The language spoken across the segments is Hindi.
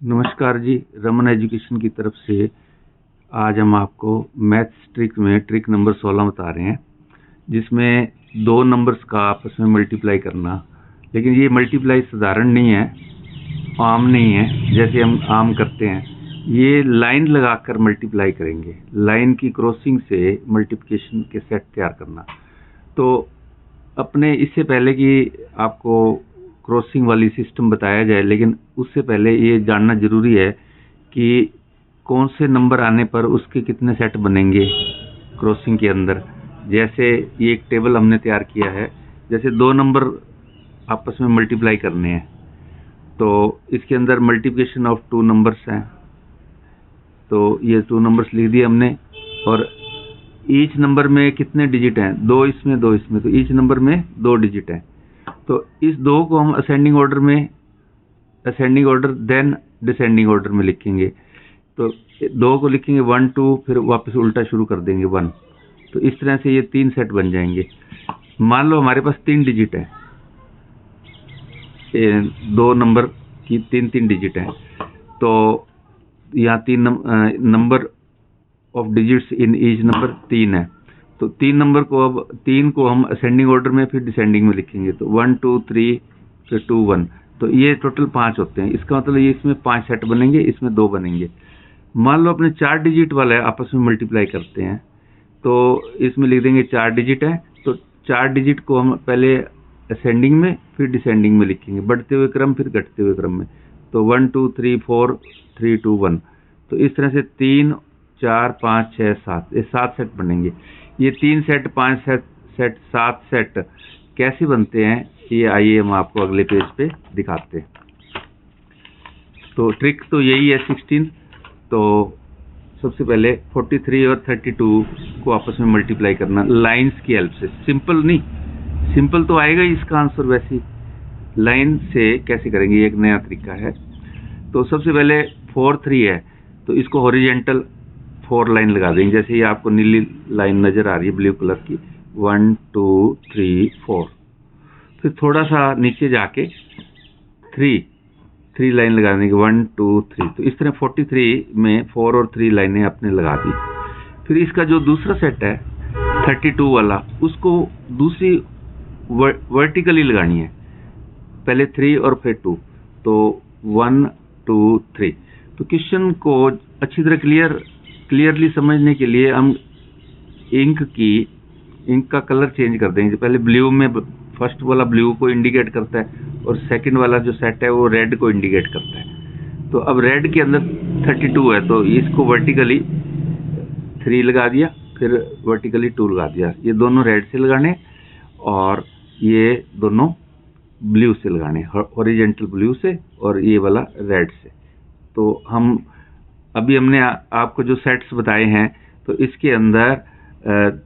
नमस्कार जी, रमन एजुकेशन की तरफ से आज हम आपको मैथ्स ट्रिक में ट्रिक नंबर 16 बता रहे हैं, जिसमें दो नंबर्स का आपस में मल्टीप्लाई करना। लेकिन ये मल्टीप्लाई साधारण नहीं है, आम नहीं है जैसे हम आम करते हैं। ये लाइन लगाकर मल्टीप्लाई करेंगे, लाइन की क्रॉसिंग से मल्टीप्लिकेशन के सेट तैयार करना। तो अपने इससे पहले कि आपको क्रॉसिंग वाली सिस्टम बताया जाए, लेकिन उससे पहले ये जानना जरूरी है कि कौन से नंबर आने पर उसके कितने सेट बनेंगे क्रॉसिंग के अंदर। जैसे ये एक टेबल हमने तैयार किया है, जैसे दो नंबर आपस में मल्टीप्लाई करने हैं तो इसके अंदर मल्टीप्लिकेशन ऑफ टू नंबर्स हैं। तो ये टू नंबर्स लिख दिए हमने, और ईच नंबर में कितने डिजिट हैं, दो इसमें दो इसमें, तो ईच नंबर में दो डिजिट हैं। तो इस दो को हम ascending order then descending order में लिखेंगे। तो दो को लिखेंगे 1 2, फिर वापस उल्टा शुरू कर देंगे 1। तो इस तरह से ये 3 सेट बन जाएंगे। मान लो हमारे पास 3 डिजिट है, दो नंबर की 3 डिजिट हैं, तो यहाँ 3 number of digits in each number 3 है। तो 3 नंबर को, अब 3 को हम असेंडिंग ऑर्डर में फिर डिसेंडिंग में लिखेंगे। तो 1 2 3 फिर 2 1, तो ये टोटल 5 होते हैं। इसका मतलब ये इसमें 5 सेट बनेंगे, इसमें 2 बनेंगे। मान लो अपने 4 डिजिट वाला है, आपस में मल्टीप्लाई करते हैं, तो इसमें लिख देंगे 4 डिजिट है। तो 4 डिजिट को हम पहले असेंडिंग में फिर डिसेंडिंग में लिखेंगे, बढ़ते हुए क्रम फिर घटते हुए क्रम में। तो 1 2 3 4 3 2 1, तो इस तरह से 3 4 5 6 7, ये 7 सेट बनेंगे। ये 3 सेट 5 सेट 7 सेट कैसे बनते हैं, ये आइए हम आपको अगले पेज पे दिखाते हैं। तो ट्रिक तो यही है 16। तो सबसे पहले 43 और 32 को आपस में मल्टीप्लाई करना लाइंस की हेल्प से। सिंपल नहीं, सिंपल तो आएगा ही इसका आंसर, वैसे लाइन से कैसे करेंगे, ये एक नया तरीका है। तो सबसे पहले 4 3 है, तो इसको हॉरिजेंटल 4 लाइन लगा देंगे। जैसे ये आपको नीली लाइन नजर आ रही है ब्लू कलर की, 1 2 3 4। फिर थोड़ा सा नीचे जाके 3 लाइन लगा देंगे, 1 2 3। तो इस तरह 43 में 4 और 3 लाइनें आपने लगा दी। फिर इसका जो दूसरा सेट है 32 वाला, उसको दूसरी वर्टिकली लगानी है, पहले 3 और फिर 2। तो 1 2 3। तो क्वेश्चन को अच्छी तरह क्लियरली समझने के लिए हम इंक का कलर चेंज कर देंगे। पहले ब्लू में, फर्स्ट वाला ब्लू को इंडिकेट करता है, और सेकंड वाला जो सेट है वो रेड को इंडिकेट करता है। तो अब रेड के अंदर 32 है, तो इसको वर्टिकली 3 लगा दिया, फिर वर्टिकली 2 लगा दिया। ये दोनों रेड से लगाने और ये दोनों ब्लू से लगाने, हॉरिजेंटल ब्लू से और ये वाला रेड से। तो हमने आपको जो सेट्स बताए हैं, तो इसके अंदर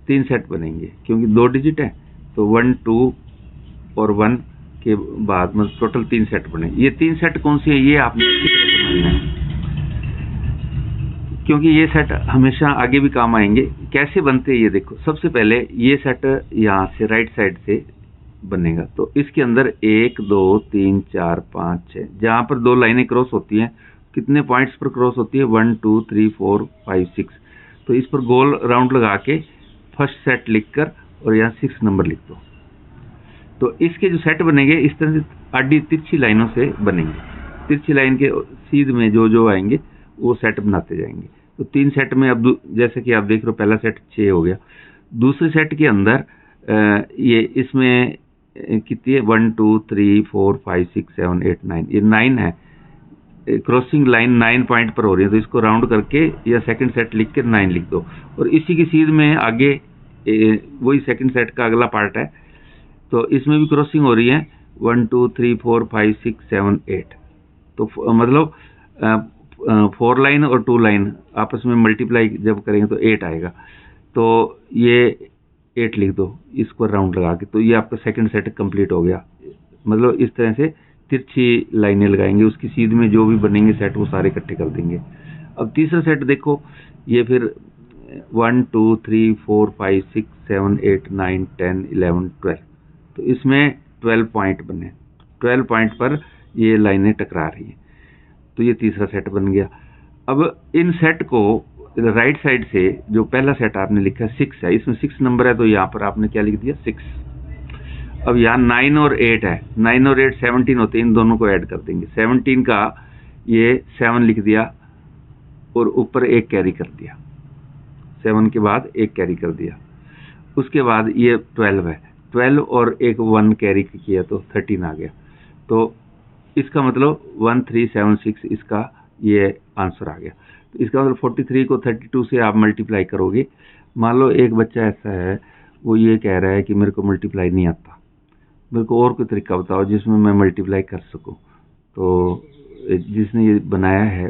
3 सेट बनेंगे, क्योंकि 2 डिजिट है। तो 1 2 और 1 के बाद मतलब टोटल 3 सेट बने। ये 3 सेट कौन से हैं, ये आपने अच्छी तरह समझना है, क्योंकि ये सेट हमेशा आगे भी काम आएंगे। कैसे बनते हैं ये देखो। सबसे पहले ये सेट यहाँ से राइट साइड से बनेगा। तो इसके अंदर 1 2 3 4 5 6, जहाँ पर 2 लाइनें क्रॉस होती हैं, कितने पॉइंट्स पर क्रॉस होती है, 1 2 3 4 5 6। तो इस पर गोल राउंड लगा के फर्स्ट सेट लिखकर और यहाँ 6 नंबर लिख दो। तो इसके जो सेट बनेंगे इस तरह से आडी तिरछी लाइनों से बनेंगे। तिरछी लाइन के सीध में जो जो आएंगे वो सेट बनाते जाएंगे। तो 3 सेट में अब जैसे कि आप देख रहे हो, पहला सेट 6 हो गया। दूसरे सेट के अंदर ये इसमें कितनी है, 1 2 3 4 5 6 7 8 9, ये 9 है। क्रॉसिंग लाइन 9 पॉइंट पर हो रही है, तो इसको राउंड करके या सेकंड सेट लिख के 9 लिख दो। और इसी की सीध में आगे वही सेकंड सेट का अगला पार्ट है, तो इसमें भी क्रॉसिंग हो रही है, 1 2 3 4 5 6 7 8। तो मतलब 4 लाइन और 2 लाइन आपस में मल्टीप्लाई जब करेंगे तो 8 आएगा। तो ये 8 लिख दो इसको राउंड लगा के। तो ये आपका सेकंड सेट कंप्लीट हो गया। मतलब इस तरह से तिरछी लाइनें लगाएंगे, उसकी सीध में जो भी बनेंगे सेट वो सारे इकट्ठे कर देंगे। अब तीसरा सेट देखो, ये फिर 1 2 3 4 5 6 7 8 9 10 11 12। तो इसमें 12 पॉइंट बने, 12 पॉइंट पर ये लाइनें टकरा रही हैं। तो ये तीसरा सेट बन गया। अब इन सेट को राइट साइड से जो पहला सेट आपने लिखा 6 है, इसमें 6 नंबर है, तो यहाँ पर आपने क्या लिख दिया 6। अब यहाँ 9 और 8 है, 9 और 8 17 होते हैं, इन दोनों को ऐड कर देंगे। 17 का ये 7 लिख दिया और ऊपर 1 कैरी कर दिया, 7 के बाद 1 कैरी कर दिया। उसके बाद ये 12 है, 12 और एक 1 कैरी किया तो 13 आ गया। तो इसका मतलब 1376 इसका ये आंसर आ गया। तो इसका मतलब 43 को 32 से आप मल्टीप्लाई करोगे। मान लो एक बच्चा ऐसा है, वो ये कह रहा है कि मेरे को मल्टीप्लाई नहीं आता, मेरे को और कोई तरीका बताओ जिसमें मैं मल्टीप्लाई कर सकूं। तो जिसने ये बनाया है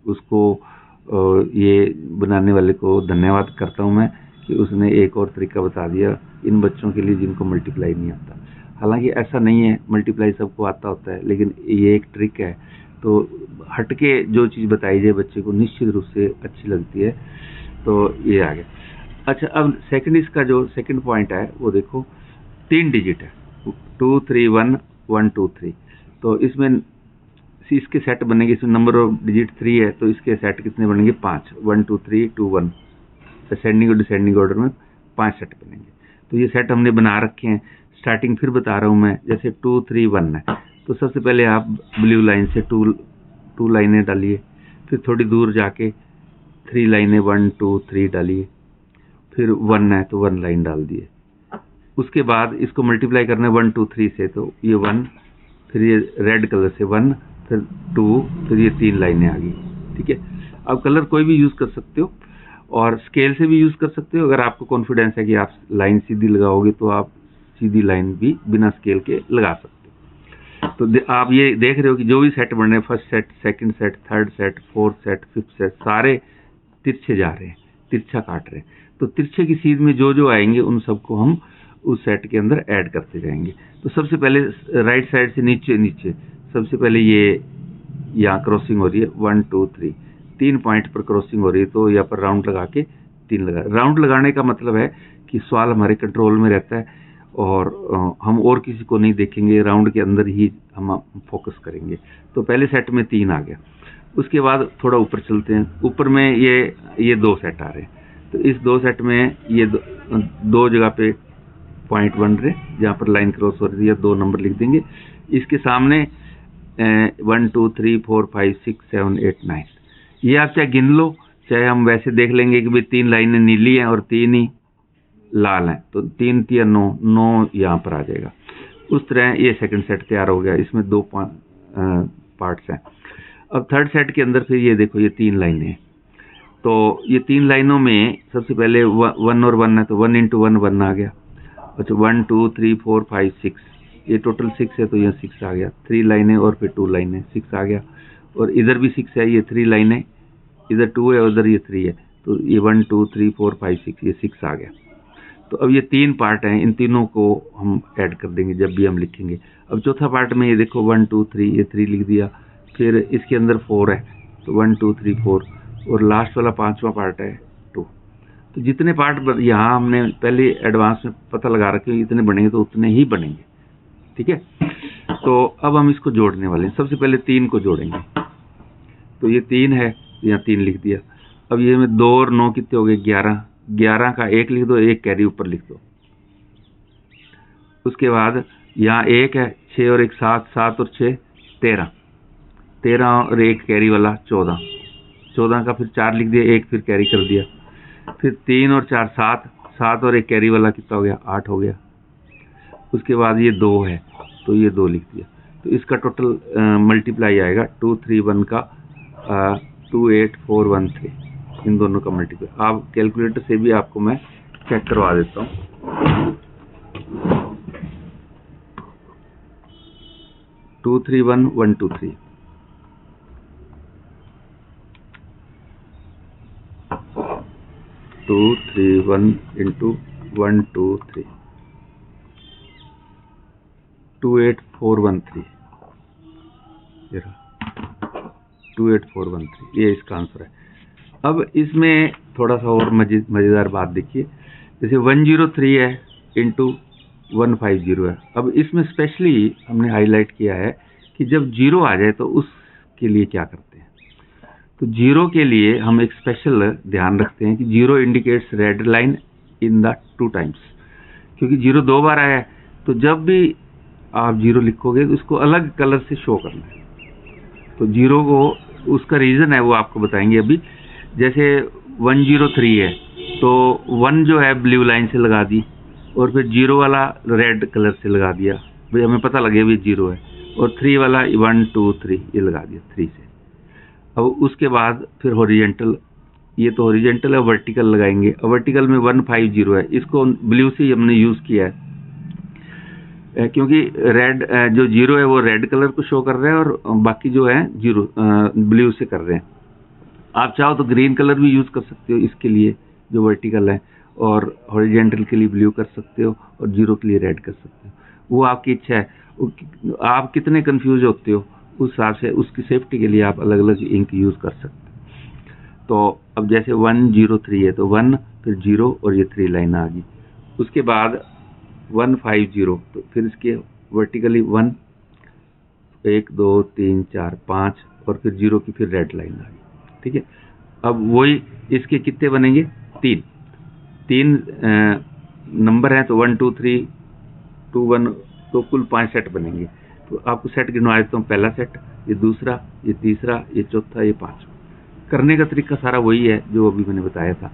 उसको ये बनाने वाले को धन्यवाद करता हूं मैं कि उसने एक और तरीका बता दिया इन बच्चों के लिए जिनको मल्टीप्लाई नहीं आता। हालांकि ऐसा नहीं है, मल्टीप्लाई सबको आता होता है, लेकिन ये एक ट्रिक है। तो हटके जो चीज़ बताई जाए बच्चे को निश्चित रूप से अच्छी लगती है। तो ये आ गया। अच्छा, अब सेकंड, इसका जो सेकंड पॉइंट है वो देखो 3 डिजिट है, 2 3 1 1 2 3। तो इसमें इसके सेट बनेंगे, इसमें नंबर ऑफ डिजिट 3 है, तो इसके सेट कितने बनेंगे 5, 1 2 3 2 1, असेंडिंग और डिसेंडिंग ऑर्डर में 5 सेट बनेंगे। तो ये सेट हमने बना रखे हैं। स्टार्टिंग फिर बता रहा हूँ मैं, जैसे 2 3 1 है, तो सबसे पहले आप ब्लू लाइन से 2 लाइनें डालिए, फिर थोड़ी दूर जाके 3 लाइनें 1 2 3 डालिए, फिर 1 है तो 1 लाइन डाल दिए। उसके बाद इसको मल्टीप्लाई करना है 1 2 3 से, तो ये 1, फिर ये रेड कलर से 1, फिर 2, फिर ये 3 लाइनें आ गई। ठीक है, अब कलर कोई भी यूज़ कर सकते हो और स्केल से भी यूज़ कर सकते हो। अगर आपको कॉन्फिडेंस है कि आप लाइन सीधी लगाओगे तो आप सीधी लाइन भी बिना स्केल के लगा सकते हो। तो आप ये देख रहे हो कि जो भी सेट बन रहे हैं, first set, second set, third set, fourth set, fifth set, सारे तिरछे जा रहे हैं, तिरछा काट रहे हैं। तो तिरछे की सीध में जो जो आएंगे उन सबको हम उस सेट के अंदर ऐड करते जाएंगे। तो सबसे पहले राइट साइड से नीचे सबसे पहले ये यहाँ क्रॉसिंग हो रही है 1 2 3, 3 पॉइंट पर क्रॉसिंग हो रही है, तो यहाँ पर राउंड लगा के 3 लगा। राउंड लगाने का मतलब है कि सवाल हमारे कंट्रोल में रहता है और हम और किसी को नहीं देखेंगे, राउंड के अंदर ही हम फोकस करेंगे। तो पहले सेट में 3 आ गया। उसके बाद थोड़ा ऊपर चलते हैं, ऊपर में ये 2 सेट आ रहे हैं। तो इस 2 सेट में ये 2 जगह पे पॉइंट बन रहे, जहाँ पर लाइन क्रॉस हो रही है, 2 नंबर लिख देंगे। इसके सामने 1 2 3 4 5 6 7 8 9, ये आप चाहे गिन लो, चाहे हम वैसे देख लेंगे कि भाई 3 लाइनें नीली हैं और 3 ही लाल हैं, तो 3 3 9 यहाँ पर आ जाएगा। उस तरह ये सेकंड सेट तैयार हो गया, इसमें 2 पार्ट्स हैं। अब थर्ड सेट के अंदर फिर ये देखो, ये 3 लाइनें हैं। तो ये 3 लाइनों में सबसे पहले 1 और 1 है, तो 1 × 1 1 आ गया। अच्छा, 1 2 3 4 5 6, ये टोटल 6 है, तो ये 6 आ गया। 3 लाइनें और फिर 2 लाइनें, 6 आ गया। और इधर भी 6 है, ये 3 लाइनें, इधर 2 है, उधर ये 3 है, तो ये 1 2 3 4 5 6, ये 6 आ गया। तो अब ये 3 पार्ट हैं, इन तीनों को हम ऐड कर देंगे जब भी हम लिखेंगे। अब चौथा पार्ट में ये देखो 1 2 3, ये 3 लिख दिया, फिर इसके अंदर 4 है, तो 1 2 3 4, और लास्ट वाला 5वां पार्ट है 2। तो जितने पार्ट यहाँ हमने पहले एडवांस में पता लगा रखे, इतने बनेंगे तो उतने ही बनेंगे। ठीक है, तो अब हम इसको जोड़ने वाले हैं। सबसे पहले 3 को जोड़ेंगे, तो ये 3 है, यहाँ 3 लिख दिया। अब ये में 2 और 9 कितने हो गए 11, 11 का 1 लिख दो, 1 कैरी ऊपर लिख दो। उसके बाद यहाँ 1 है, 6 और 1 7, 7 और 6 13, 13 और 1 कैरी वाला 14, 14 का फिर 4 लिख दिया, 1 फिर कैरी कर दिया। फिर 3 और 4 7, 7 और 1 कैरी वाला कितना हो गया 8 हो गया। उसके बाद ये 2 है, तो ये 2 लिख दिया। तो इसका टोटल मल्टीप्लाई आएगा 2 3 1 का 2 8 4 1 3, इन दोनों का मल्टीप्लाई। आप कैलकुलेटर से भी आपको मैं चेक करवा देता हूँ। 2 3 1 1 2 3, 2 3 1 × 1 2 3, 2 8 4 1 3, 2 8 4 1 3, ये इसका आंसर है। अब इसमें थोड़ा सा और मज़ेदार बात देखिए, जैसे 103 है × 150 है। अब इसमें स्पेशली हमने हाईलाइट किया है कि जब 0 आ जाए तो उसके लिए क्या करते हैं। तो 0 के लिए हम एक स्पेशल ध्यान रखते हैं कि 0 indicates red line in the 2 times, क्योंकि 0 2 बार आया है, तो जब भी आप 0 लिखोगे तो उसको अलग कलर से शो करना है। तो 0 को, उसका रीज़न है वो आपको बताएंगे अभी। जैसे 103 है तो 1 जो है ब्लू लाइन से लगा दी, और फिर 0 वाला रेड कलर से लगा दिया, भाई हमें पता लगे भी 0 है। और 3 वाला 1 2 3 ये लगा दिया 3 से। अब उसके बाद फिर हॉरिजेंटल, ये तो हॉरिजेंटल है, वर्टिकल लगाएंगे। अब वर्टिकल में 150 है, इसको ब्लू से हमने यूज़ किया है क्योंकि रेड जो 0 है वो रेड कलर को शो कर रहा है, और बाकी जो है 0 ब्लू से कर रहे हैं। आप चाहो तो ग्रीन कलर भी यूज़ कर सकते हो इसके लिए जो वर्टिकल है, और हॉरिजेंटल के लिए ब्लू कर सकते हो, और 0 के लिए रेड कर सकते हो, वो आपकी इच्छा है। आप कितने कंफ्यूज होते हो उस हिसाब से उसकी सेफ्टी के लिए आप अलग अलग इंक यूज़ कर सकते हो। तो अब जैसे 103 है तो 1 फिर 0 और ये 3 लाइन आ गई। उसके बाद 150 तो फिर इसके वर्टिकली 1 1 2 3 4 5 और फिर 0 की फिर रेड लाइन आ गई। ठीक है, अब वही इसके कितने बनेंगे, 3 नंबर हैं तो 1 2 3 2 1, तो कुल 5 सेट बनेंगे। तो आपको सेट गिनवा देता हूँ, पहला सेट, ये दूसरा, ये तीसरा, ये चौथा, ये पांचवा। करने का तरीका सारा वही है जो अभी मैंने बताया था।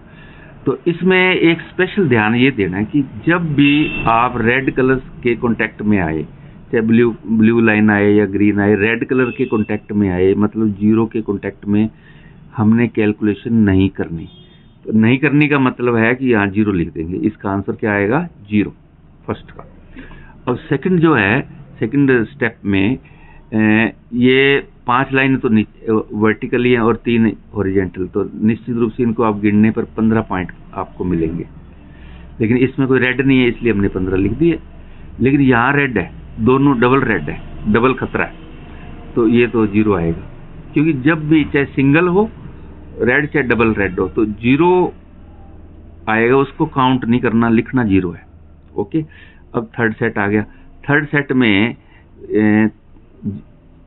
तो इसमें एक स्पेशल ध्यान ये देना है कि जब भी आप रेड कलर के कांटेक्ट में आए, चाहे ब्लू लाइन आए या ग्रीन आए, रेड कलर के कांटेक्ट में आए, मतलब 0 के कांटेक्ट में हमने कैलकुलेशन नहीं करनी। तो नहीं करने का मतलब है कि यहाँ 0 लिख देंगे, इसका आंसर क्या आएगा, 0 फर्स्ट का। अब सेकंड जो है, सेकंड स्टेप में ये 5 लाइन तो वर्टिकली है और 3 हॉरिजेंटल, तो निश्चित रूप से इनको आप गिनने पर 15 पॉइंट आपको मिलेंगे। लेकिन इसमें कोई रेड नहीं है इसलिए हमने 15 लिख दिए। लेकिन यहाँ रेड है, दोनों डबल रेड है, डबल खतरा है, तो ये तो 0 आएगा। क्योंकि जब भी चाहे सिंगल हो रेड चाहे डबल रेड हो तो 0 आएगा, उसको काउंट नहीं करना, लिखना 0 है। ओके, अब थर्ड सेट आ गया। थर्ड सेट में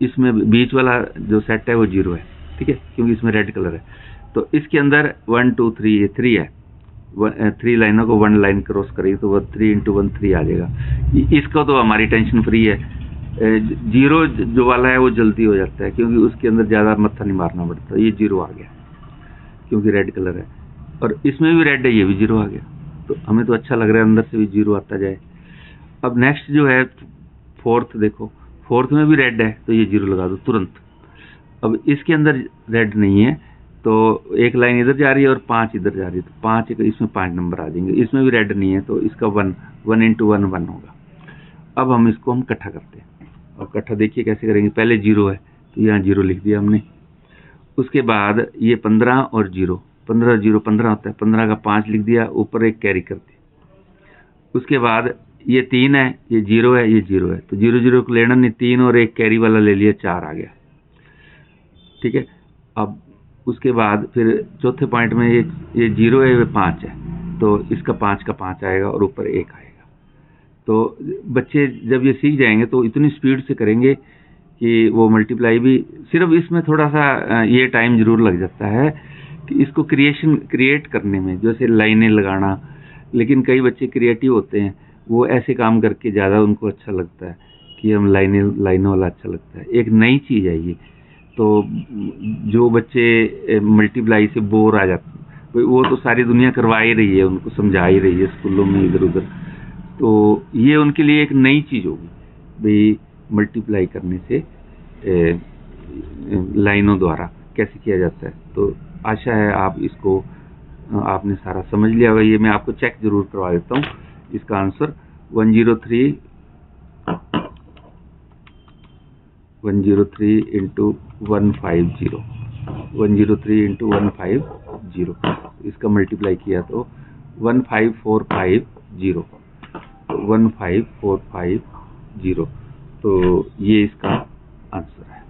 इसमें बीच वाला जो सेट है वो 0 है, ठीक है, क्योंकि इसमें रेड कलर है। तो इसके अंदर 1 2 3 ये 3 है, 3 लाइनों को 1 लाइन क्रॉस करेगी तो 3 × 1 3 आ जाएगा। इसका तो हमारी टेंशन फ्री है। 0 जो वाला है वो जल्दी हो जाता है क्योंकि उसके अंदर ज़्यादा मत्था नहीं मारना पड़ता। ये 0 आ गया क्योंकि रेड कलर है, और इसमें भी रेड है, ये भी 0 आ गया। तो हमें तो अच्छा लग रहा है अंदर से भी 0 आता जाए। अब नेक्स्ट जो है फोर्थ, देखो फोर्थ में भी रेड है तो ये 0 लगा दो तुरंत। अब इसके अंदर रेड नहीं है तो एक लाइन इधर जा रही है और 5 इधर जा रही है, तो 5 इसमें 5 नंबर आ जाएंगे। इसमें भी रेड नहीं है तो इसका 1 1 × 1 1 होगा। अब हम इसको हम इकट्ठा करते हैं, और इकट्ठा देखिए कैसे करेंगे। पहले 0 है तो यहाँ 0 लिख दिया हमने। उसके बाद ये 15 और 0, 15 0 15 होता है, 15 का 5 लिख दिया, ऊपर एक कैरी कर दिया। उसके बाद ये 3 है, ये 0 है, ये 0 है, तो 0 0 को लेना नहीं, 3 और एक कैरी वाला ले लिया, 4 आ गया। ठीक है, अब उसके बाद फिर चौथे पॉइंट में ये 0 है, ये 5 है, तो इसका 5 का 5 आएगा और ऊपर 1 आएगा। तो बच्चे जब ये सीख जाएंगे तो इतनी स्पीड से करेंगे कि वो मल्टीप्लाई भी, सिर्फ इसमें थोड़ा सा ये टाइम जरूर लग जाता है कि इसको क्रिएट करने में, जैसे लाइनें लगाना। लेकिन कई बच्चे क्रिएटिव होते हैं, वो ऐसे काम करके ज़्यादा उनको अच्छा लगता है कि हम लाइनों वाला अच्छा लगता है। एक नई चीज़ है ये, तो जो बच्चे मल्टीप्लाई से बोर आ जाते हैं, वो तो सारी दुनिया करवा ही रही है, उनको समझा ही रही है स्कूलों में इधर उधर, तो ये उनके लिए एक नई चीज़ होगी भाई मल्टीप्लाई करने से लाइनों द्वारा कैसे किया जाता है। तो आशा है आप इसको आपने सारा समझ लिया होगा। ये मैं आपको चेक जरूर करवा देता हूँ। इसका आंसर 103 × 150, 103 × 150, इसका मल्टीप्लाई किया तो 15450, 15450, तो ये इसका आंसर है।